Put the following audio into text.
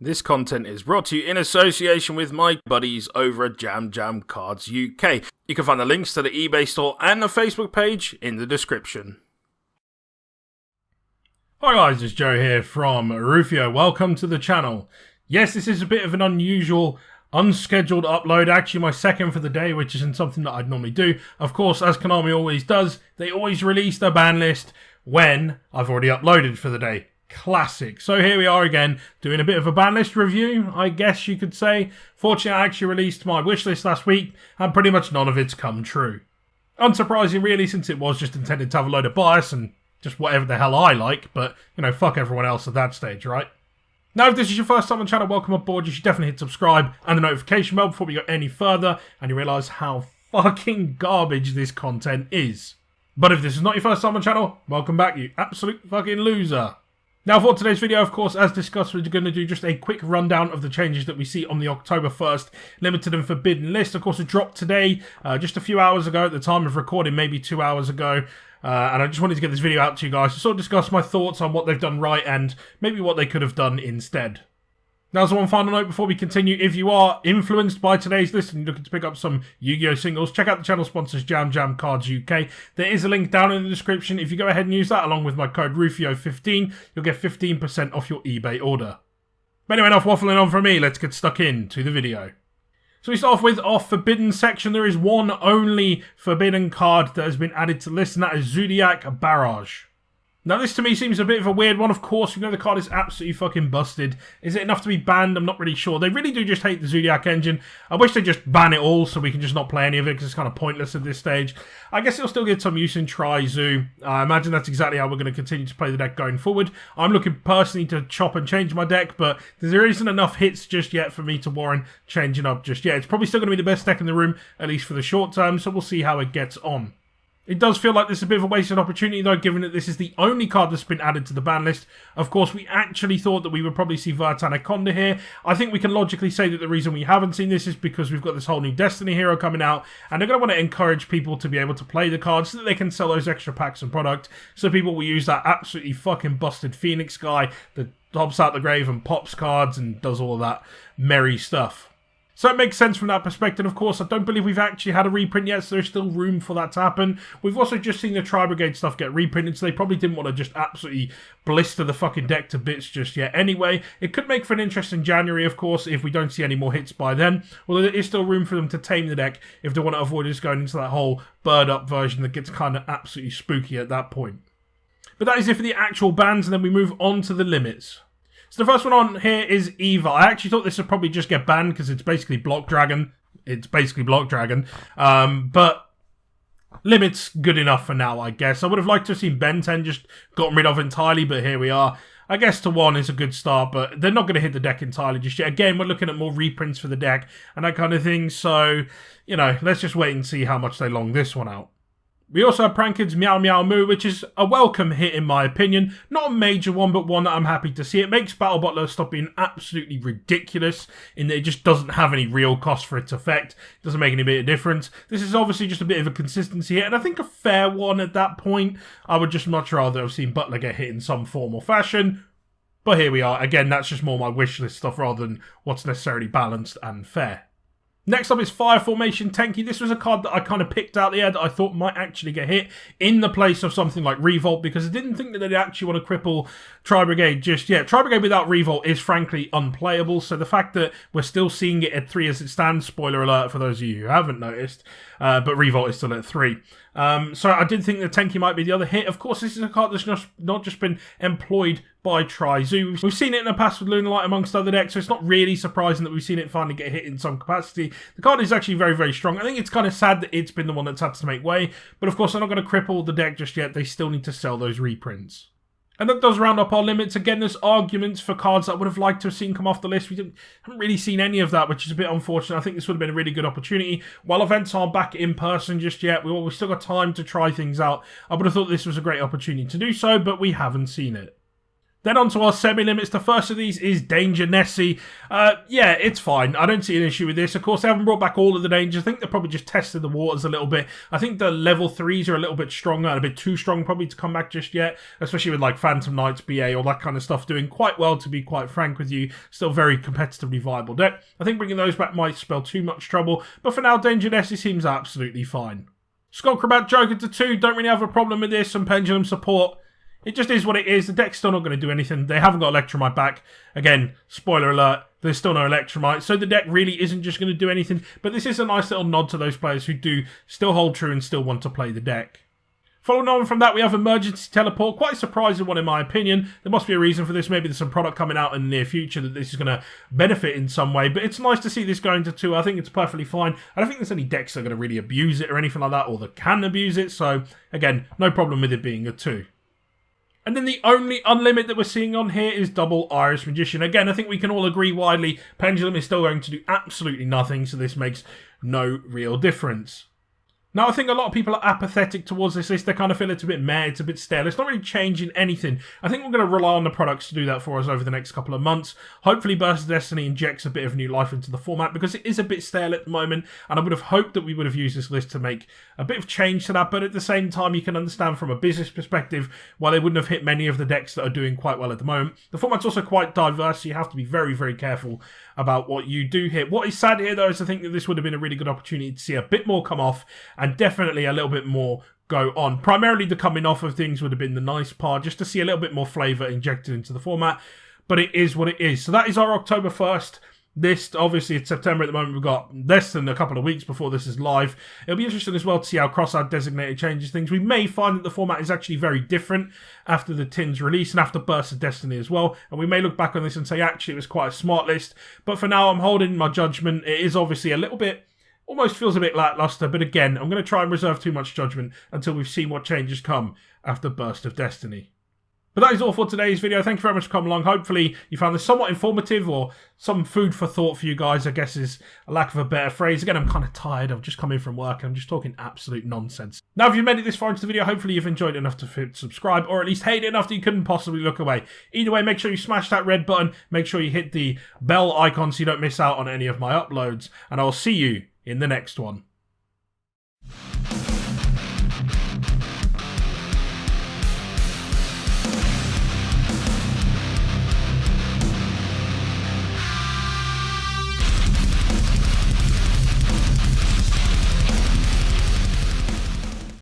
This content is brought to you in association with my buddies over at Jam Jam Cards UK. You can find the links to the eBay store and the Facebook page in the description. Hi guys, it's Joe here from Rufioh. Welcome to the channel. Yes, this is a bit of an unusual, unscheduled upload. Actually, my second for the day, which isn't something that I'd normally do. Of course, as Konami always does, they always release their ban list when I've already uploaded for the day. Classic. So here we are again, doing a bit of a ban list review, I guess you could say. Fortunately, I actually released my wish list last week, and pretty much none of it's come true. Unsurprising, really, since it was just intended to have a load of bias and just whatever the hell I like, but, you know, fuck everyone else at that stage, right? Now, if this is your first time on the channel, welcome aboard. You should definitely hit subscribe and the notification bell before we go any further, and you realise how fucking garbage this content is. But if this is not your first time on the channel, welcome back, you absolute fucking loser. Now for today's video, of course, as discussed, we're going to do just a quick rundown of the changes that we see on the October 1st limited and forbidden list. Of course, it dropped today, just a few hours ago at the time of recording, maybe 2 hours ago. And I just wanted to get this video out to you guys to sort of discuss my thoughts on what they've done right and maybe what they could have done instead. Now, as one final note before we continue, if you are influenced by today's list and you're looking to pick up some Yu-Gi-Oh singles, check out the channel sponsors Jam Jam Cards UK. There is a link down in the description. If you go ahead and use that along with my code Rufioh15, you'll get 15% off your eBay order. But anyway, enough waffling on from me. Let's get stuck into the video. So we start off with our forbidden section. There is one only forbidden card that has been added to the list, and that is Zodiac Barrage. Now, this to me seems a bit of a weird one. Of course, we know the card is absolutely fucking busted. Is it enough to be banned? I'm not really sure. They really do just hate the Zodiac engine. I wish they'd just ban it all so we can just not play any of it because it's kind of pointless at this stage. I guess it'll still get some use in Tri-Zoo. I imagine that's exactly how we're going to continue to play the deck going forward. I'm looking personally to chop and change my deck, but there isn't enough hits just yet for me to warrant changing up just yet. It's probably still going to be the best deck in the room, at least for the short term, so we'll see how it gets on. It does feel like this is a bit of a wasted opportunity, though, given that this is the only card that's been added to the ban list. Of course, we actually thought that we would probably see Anaconda here. I think we can logically say that the reason we haven't seen this is because we've got this whole new Destiny hero coming out, and they're going to want to encourage people to be able to play the cards so that they can sell those extra packs and product. So people will use that absolutely fucking busted Phoenix guy that hops out the grave and pops cards and does all of that merry stuff. So it makes sense from that perspective. Of course, I don't believe we've actually had a reprint yet, so there's still room for that to happen. We've also just seen the Tri-Brigade stuff get reprinted, so they probably didn't want to just absolutely blister the fucking deck to bits just yet anyway. It could make for an interesting January, of course, if we don't see any more hits by then. Although there is still room for them to tame the deck if they want to avoid us going into that whole bird-up version that gets kind of absolutely spooky at that point. But that is it for the actual bans, and then we move on to the limits. So the first one on here is Eva. I actually thought this would probably just get banned because it's basically Block Dragon. But limit's good enough for now, I guess. I would have liked to have seen Ben 10 just gotten rid of entirely, but here we are. I guess to 1 is a good start, but they're not going to hit the deck entirely just yet. Again, we're looking at more reprints for the deck and that kind of thing. So, you know, let's just wait and see how much they long this one out. We also have Prankid's Meow Meow Moo, which is a welcome hit in my opinion. Not a major one, but one that I'm happy to see. It makes Battle Butler stop being absolutely ridiculous in that it just doesn't have any real cost for its effect. It doesn't make any bit of difference. This is obviously just a bit of a consistency hit, and I think a fair one at that point. I would just much rather have seen Butler get hit in some form or fashion. But here we are. Again, that's just more my wish list stuff rather than what's necessarily balanced and fair. Next up is Fire Formation Tenki. This was a card that I kind of picked out the air that I thought might actually get hit in the place of something like Revolt because I didn't think that they'd actually want to cripple Tri-Brigade just yet. Tri-Brigade without Revolt is frankly unplayable, so the fact that we're still seeing it at 3 as it stands, spoiler alert for those of you who haven't noticed, but Revolt is still at 3. So I did think that Tenki might be the other hit. Of course, this is a card that's not just been employed by Tri-Zoo. We've seen it in the past with Lunalight amongst other decks, so it's not really surprising that we've seen it finally get hit in some capacity. The card is actually very, very strong. I think it's kind of sad that it's been the one that's had to make way, but of course they're not going to cripple the deck just yet. They still need to sell those reprints. And that does round up our limits. Again, there's arguments for cards that I would have liked to have seen come off the list. We haven't really seen any of that, which is a bit unfortunate. I think this would have been a really good opportunity. While events aren't back in person just yet, we've still got time to try things out. I would have thought this was a great opportunity to do so, but we haven't seen it. Then onto our semi-limits. The first of these is Danger Nessie. Yeah, it's fine. I don't see an issue with this. Of course, they haven't brought back all of the dangers. I think they're probably just tested the waters a little bit. I think the level 3s are a little bit stronger and a bit too strong probably to come back just yet, especially with like Phantom Knights, BA, all that kind of stuff doing quite well, to be quite frank with you. Still very competitively viable deck. I think bringing those back might spell too much trouble, but for now, Danger Nessie seems absolutely fine. Skullcrabat Joker to 2, don't really have a problem with this. Some Pendulum support. It just is what it is. The deck's still not going to do anything. They haven't got Electromite back. Again, spoiler alert, there's still no Electromite. So the deck really isn't just going to do anything. But this is a nice little nod to those players who do still hold true and still want to play the deck. Following on from that, we have Emergency Teleport. Quite a surprising one in my opinion. There must be a reason for this. Maybe there's some product coming out in the near future that this is going to benefit in some way. But it's nice to see this going to 2. I think it's perfectly fine. I don't think there's any decks that are going to really abuse it or anything like that, or that can abuse it. So, again, no problem with it being a 2. And then the only unlimit that we're seeing on here is Double Iris Magician. Again, I think we can all agree widely, Pendulum is still going to do absolutely nothing, so this makes no real difference. Now, I think a lot of people are apathetic towards this list. They kind of feel it's a bit meh, it's a bit stale. It's not really changing anything. I think we're going to rely on the products to do that for us over the next couple of months. Hopefully, Burst of Destiny injects a bit of new life into the format, because it is a bit stale at the moment, and I would have hoped that we would have used this list to make a bit of change to that, but at the same time, you can understand from a business perspective why they wouldn't have hit many of the decks that are doing quite well at the moment. The format's also quite diverse, so you have to be very, very careful about what you do hit. What is sad here, though, is I think that this would have been a really good opportunity to see a bit more come off, and definitely a little bit more go on. Primarily, the coming off of things would have been the nice part, just to see a little bit more flavour injected into the format, but it is what it is. So that is our October 1st list. Obviously, it's September at the moment. We've got less than a couple of weeks before this is live. It'll be interesting as well to see how Cross-Out Designated changes things. We may find that the format is actually very different after the Tins release and after Burst of Destiny as well. And we may look back on this and say, actually, it was quite a smart list. But for now, I'm holding my judgment. It is obviously a little bit, almost feels a bit lackluster. But again, I'm going to try and reserve too much judgment until we've seen what changes come after Burst of Destiny. But that is all for today's video. Thank you very much for coming along. Hopefully you found this somewhat informative, or some food for thought for you guys, I guess is a lack of a better phrase. Again, I'm kind of tired. I've just come in from work. I'm just talking absolute nonsense. Now, if you made it this far into the video, hopefully you've enjoyed it enough to hit subscribe, or at least hate it enough that you couldn't possibly look away. Either way, make sure you smash that red button. Make sure you hit the bell icon so you don't miss out on any of my uploads. And I'll see you in the next one.